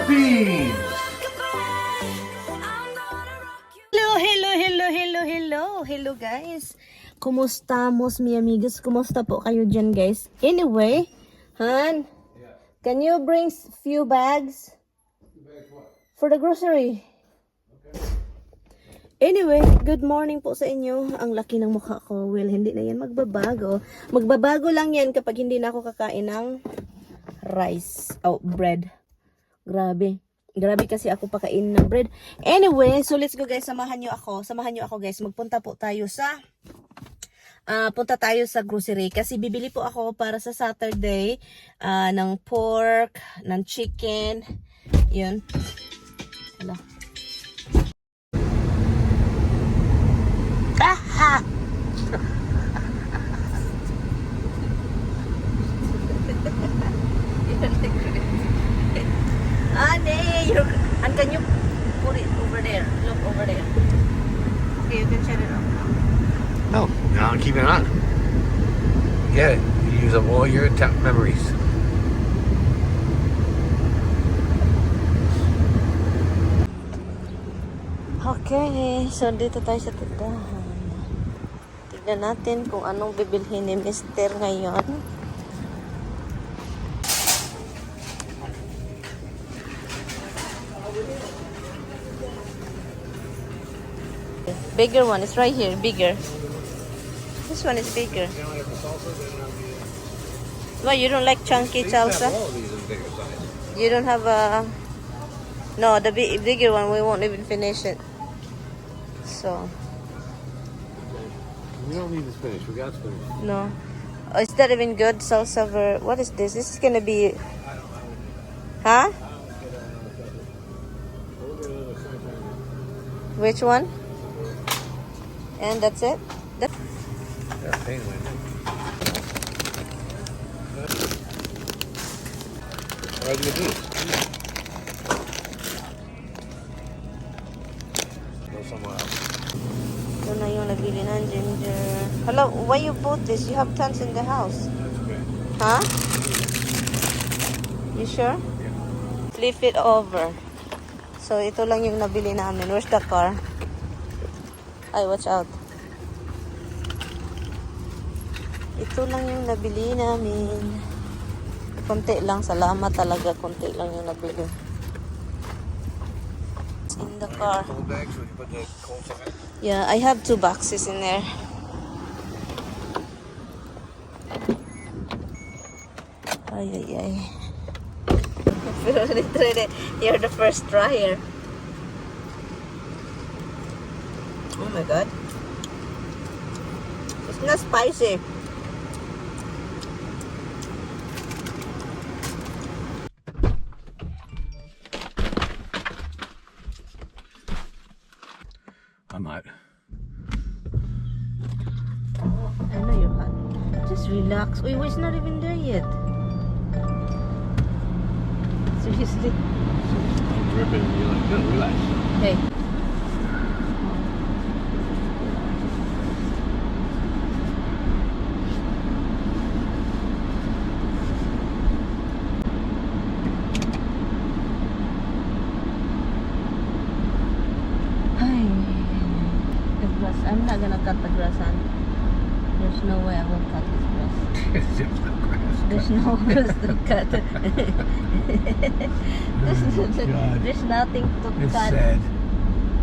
Philippines! Hello guys. Kumusta mos mi amigos? Kumusta po kayo dyan guys? Anyway, Han, can you bring few bags? For the grocery. Anyway, good morning po sa inyo. Ang laki ng mukha ko. Well, hindi na yan magbabago. Magbabago lang yan kapag hindi na ako kakain ng rice. Oh, bread. Grabe. Grabe kasi ako pakain ng bread. Anyway, so let's go guys. Samahan nyo ako guys. Magpunta po tayo sa punta tayo sa grocery kasi bibili po ako para sa Saturday ng pork, ng chicken. Yun. Hello. Aha! And can you put it over there? Look over there. Okay, you can shut it off now. No, now keep it on. Get it. You use up all your memories. Okay, so dito tayo sa tindahan. Tignan natin kung anong bibilhin ni Mr. ngayon. Bigger one is right here, bigger. This one is bigger. Why you don't like chunky salsa? You don't have a... No, the bigger one, we won't even finish it. So... We don't need to finish. We got to finish. No. Oh, is that even good? Salsa ver... What is this? This is gonna be... Huh? Which one? And that's it? Yeah, pain away. Why do you do this? Go somewhere else. Ito na yung nabili ng ginger. Hello, why you bought this? You have tons in the house. That's okay. Huh? You sure? Yeah. Flip it over. So, ito lang yung nabili namin. Where's the car? Ay, watch out. Ito lang yung nabili namin. Konti lang. Salamat talaga. Konti lang yung nabili. It's in the car. Yeah, I have 2 boxes in there. Ay, ay, ay. You're the first tryer. Oh my god. It's not spicy. I'm hot. Oh, I know you're hot. Just relax. Oh, it's not even there yet. Seriously? I'm dripping. You're like, good, relax. Hey. I'm not gonna cut the grass, on. There's no way I will cut this grass. It's just no grass. There's no grass to cut. There's nothing to It's cut. sad.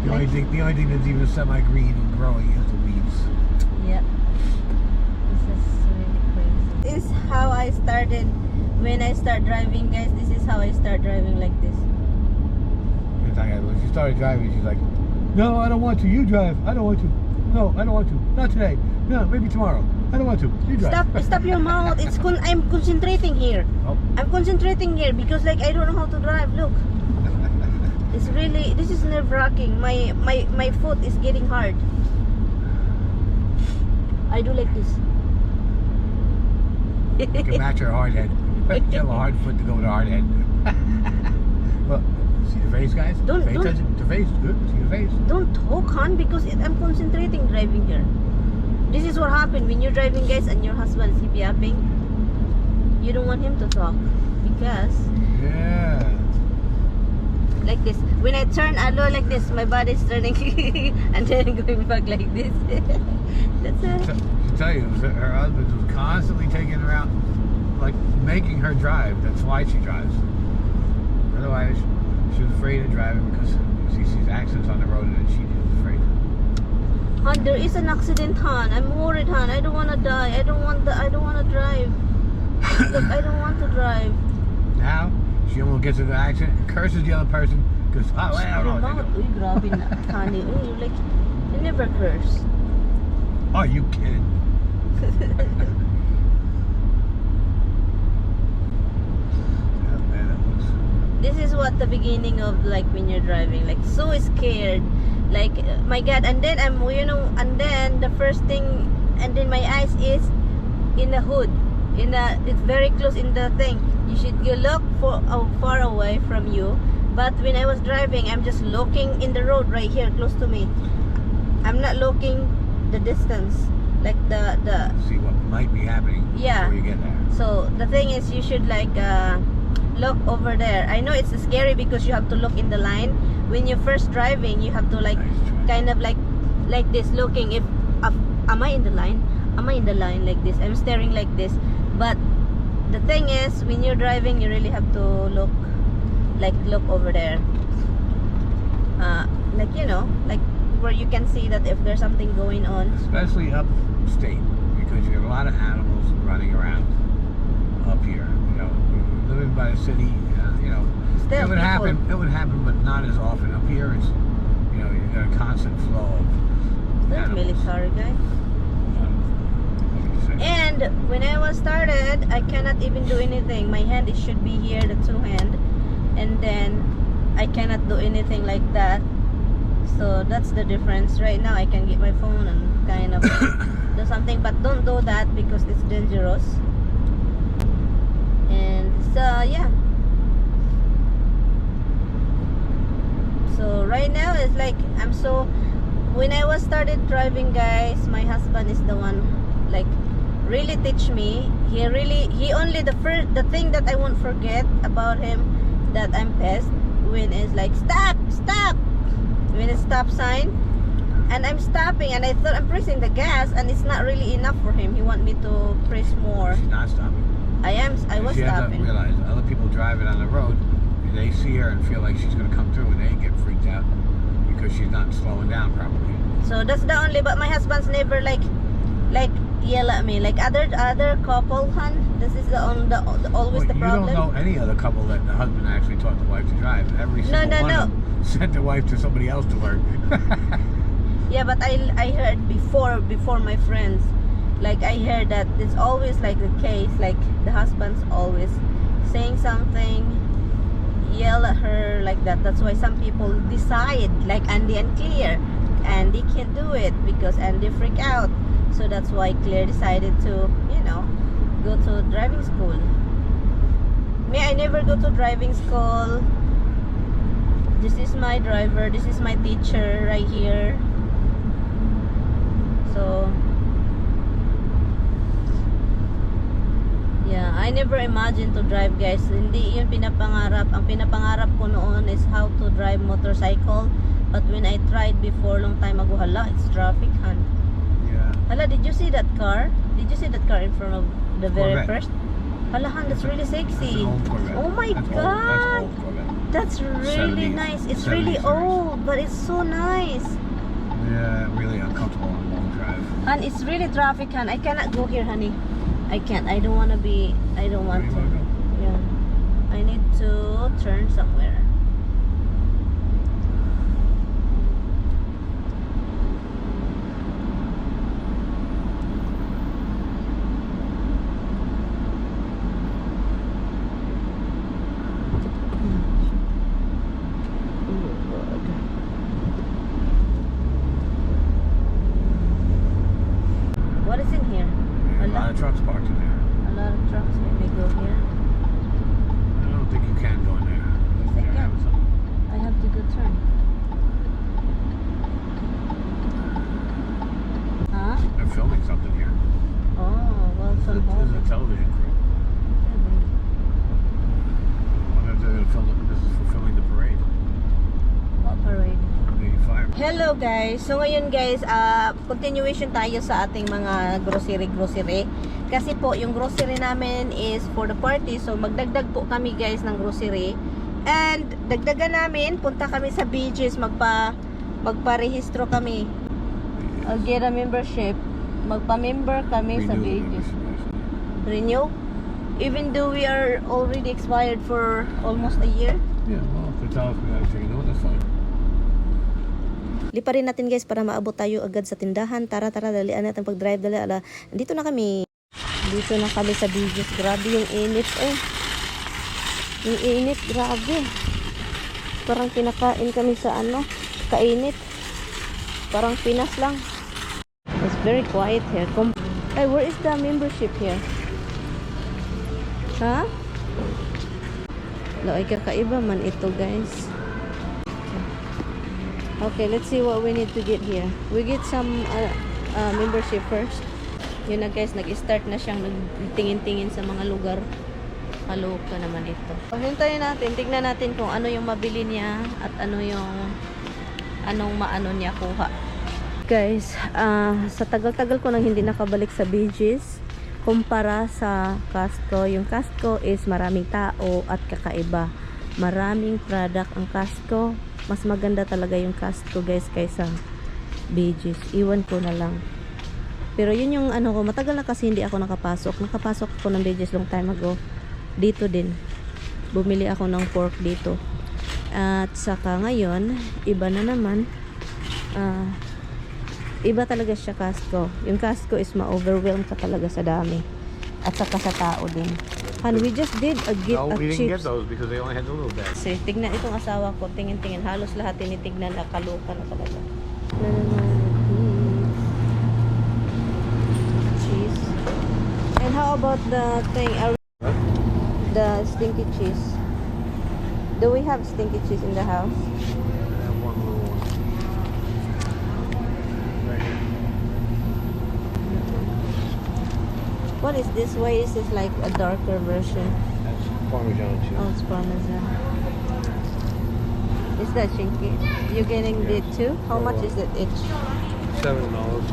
The only thing that's even semi-green and growing is the weeds. Yeah. This is really crazy. This is how I started when I start driving, guys. This is how I start driving like this. When she started driving, she's like, "No, I don't want to. You drive. I don't want to. No, I don't want to. Not today. No, maybe tomorrow. I don't want to. You drive." Stop your mouth. I'm concentrating here. Oh. I'm concentrating here because like I don't know how to drive. Look. It's really, this is nerve-wracking. My foot is getting hard. I do like this. You can match her hard head. You have a hard foot to go with a hard head. Look, see the face, guys? Don't- Pay attention to the face. Good. See the face. Don't talk, hon, because I'm concentrating driving here. This is what happened when you're driving, guys, and your husband is you don't want him to talk because Yeah. this. When I turn, I look like this. My body's turning and then going back like this. That's it. To tell you, her husband was constantly taking her out, like making her drive. That's why she drives. Otherwise, she was afraid of driving because she sees accidents on the road and she is afraid. Hon, there is an accident, hon. I'm worried, hon. I don't want to die. I don't want to drive. Look, I don't want to drive. Now, she almost gets into an accident and curses the other person because, oh, I don't know. Uy, grabe na, honey. Uy, like, you never curse. Are you kidding? This is what the beginning of like when you're driving, like so scared, like my God. And then I'm, and then the first thing, and then my eyes is in the hood, it's very close in the thing. You look for far away from you, but when I was driving, I'm just looking in the road right here close to me. I'm not looking the distance, like the see what might be happening before you get there. So the thing is, you should like look over there. I know it's scary because you have to look in the line. When you're first driving, you have to like kind of like this, looking if am I in the line? Am I in the line like this? I'm staring like this. But the thing is, when you're driving, you really have to look over there. Like like where you can see that if there's something going on. Especially upstate, because you have a lot of animals running around up here. Living by the city, Still, it would happen. It would happen, but not as often. Up here, it's you got a constant flow of There's animals. military guy. And when I was started, I cannot even do anything. My hand, it should be here, the two hand, and then I cannot do anything like that. So that's the difference. Right now, I can get my phone and kind of do something, but don't do that because it's dangerous. And so yeah. So right now it's like when I was started driving, guys, my husband is the one like really teach me. He only the thing that I won't forget about him, that I'm pissed when it's like stop when it's stop sign and I'm stopping and I thought I'm pressing the gas and it's not really enough for him. He want me to press more. She's not stopping. I was stopping. She has to realize other people driving on the road, they see her and feel like she's going to come through and they get freaked out because she's not slowing down properly. So that's the only, but my husband's never like yell at me like other couple, hon. This is always the problem. You don't know any other couple that the husband actually taught the wife to drive. Every single one of them sent the wife to somebody else to learn. Yeah, but I heard before my friends, like I heard that it's always like the case, like the husband's always saying something, yell at her like that. That's why some people decide, like Andy and Claire. Andy can't do it because Andy freak out. So that's why Claire decided to, go to driving school. Me, I never go to driving school. This is my driver. This is my teacher right here. So yeah, I never imagined to drive, guys. Hindi yun pinapangarap. Ang pinapangarap ko noon is how to drive motorcycle. But when I tried before, long time ago, hala, it's traffic, hon. Yeah. Hala, did you see that car? Did you see that car in front of the very Corvette. first? Hala, hon, that's really sexy. Oh my God. That's really 70s, nice. It's 70s really series. old, but it's so nice. Yeah, really uncomfortable on a long drive. And it's really traffic, hon. I cannot go here, honey. I can't. I don't want to be. I don't want to. Yeah. I need to turn somewhere. What is in here? A lot of trucks parked in there. A lot of trucks. Let me go here. I don't think you can go in there. Yes, I can. Hello guys. So ngayon guys, continuation tayo sa ating mga grocery. Kasi po yung grocery namin is for the party. So magdagdag po kami guys ng grocery. And dagdagan namin, punta kami sa beaches, magparehistro kami. I'll get a membership. Magpa-member kami sa beaches. Renew? Even though we are already expired for almost a year. Yeah, well, if they tell us we gotta take a note, that's fine. Liparin natin guys para maabot tayo agad sa tindahan. Tara, dalian natin pag-drive. Dito na kami. Dito na kami sa beaches. Grabe yung init Yung init, grabe. Parang kinakain kami sa kainit. Parang Pinas lang. It's very quiet here. Hey, where is the membership here? Ha? Ay kakaiba man ito guys. Okay, let's see what we need to get here. We get some membership first. Yun na guys, nag-start na siyang nagtingin-tingin sa mga lugar. Kaloka naman ito. Hintayin natin, tignan natin kung ano yung mabili niya at anong maano niya kuha. Guys, sa tagal-tagal ko nang hindi nakabalik sa beaches, kumpara sa Costco. Yung Costco is maraming tao at kakaiba. Maraming product ang Costco. Mas maganda talaga yung Costco guys kaysa beaches. Iwan ko na lang. Pero yun yung ko, matagal na kasi hindi ako nakapasok. Nakapasok ako ng beaches long time ago. Dito din. Bumili ako ng pork dito. At saka ngayon, iba na naman. Iba talaga siya Costco. Yung Costco is ma-overwhelm ka talaga sa dami. At saka sa tao din. And we just did a gift No, of we didn't get chips. those because they only had the little bags. Kasi tignan itong asawa ko, tingin-tingin, halos lahat tinitignan na kaluka na talaga. Cheese. And how about the thing, the stinky cheese? Do we have stinky cheese in the house? I have one little one. Right here. What is this? Why is this like a darker version? That's Parmesan cheese. Oh, it's Parmesan. Is that stinky? You're getting Yeah. it too? How much is it each? $7. $7.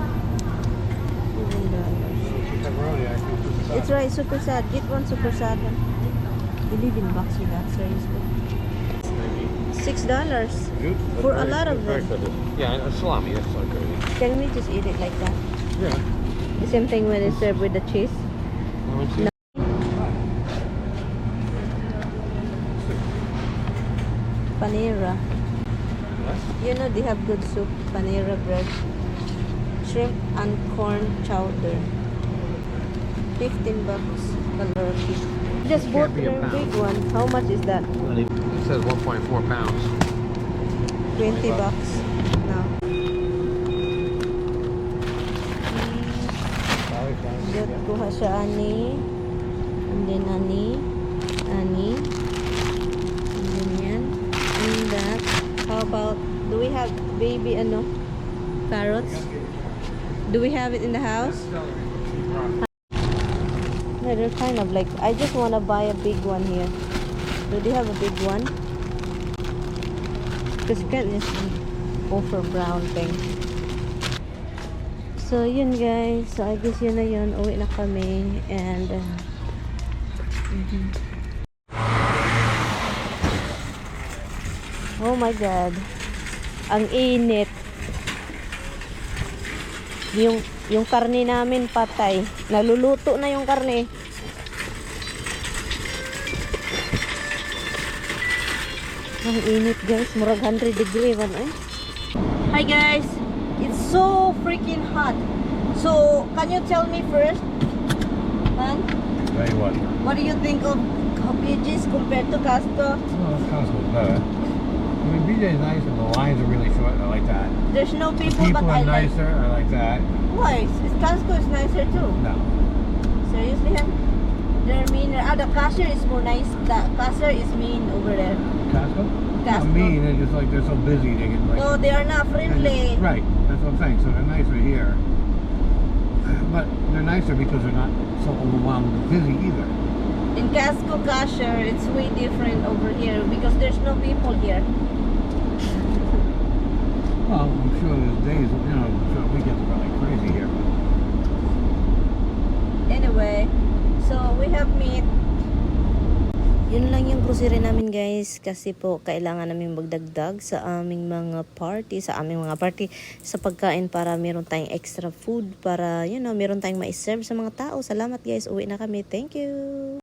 Pepperoni, actually. It's right, super sad. Get one super sad one. $11 with that, seriously. $6 for a lot of them. Yeah, a salami, that's like crazy. Can we just eat it like that? Yeah. The same thing when it's served with the cheese. No. Panera. What? You know they have good soup. Panera bread. Shrimp and corn chowder. $15. Kalorki. Just Can't bought be a their pound. big one. How much is that? It says 1.4 pounds. $20 now. Diyot kuha siya ani. And then ani. And then yan. And that. How about, do we have baby carrots? Do we have it in the house? Yeah, they're kind of like, I just want to buy a big one here. Do they have a big one? Because you can't just go for brown thing. So yun guys, so I guess yun na yun, uwi na kami and oh my god, ang init. Yung karne namin patay, naluluto na yung karne. Ang init guys, murag 100 degree man eh. Hi guys, it's so freaking hot. So, can you tell me first, man, Tell you what. what do you think of beaches compared to Costco? Well, Costco's better. I mean, BJ's nice and the lines are really short. I like that. There's no people, People but I are like. nicer. I like that. Why? Costco is nicer too. No. Seriously, huh? They're meaner. The cashier is more nice. The cashier is mean over there. Costco? Costco. Not mean. They're just like, they're so busy. They get like... No, they are not friendly. Right. That's what I'm saying. So they're nicer here. But they're nicer because they're not so overwhelmed and busy either. In Costco cashier, it's way different over here because there's no people here. Well, I'm sure there's days, I'm sure weekends are probably crazy here. Anyway, so we have meat. Yun lang yung grocery namin guys kasi po kailangan namin magdagdag sa aming mga party, sa pagkain para meron tayong extra food para meron tayong ma-serve sa mga tao. Salamat guys, uwi na kami. Thank you.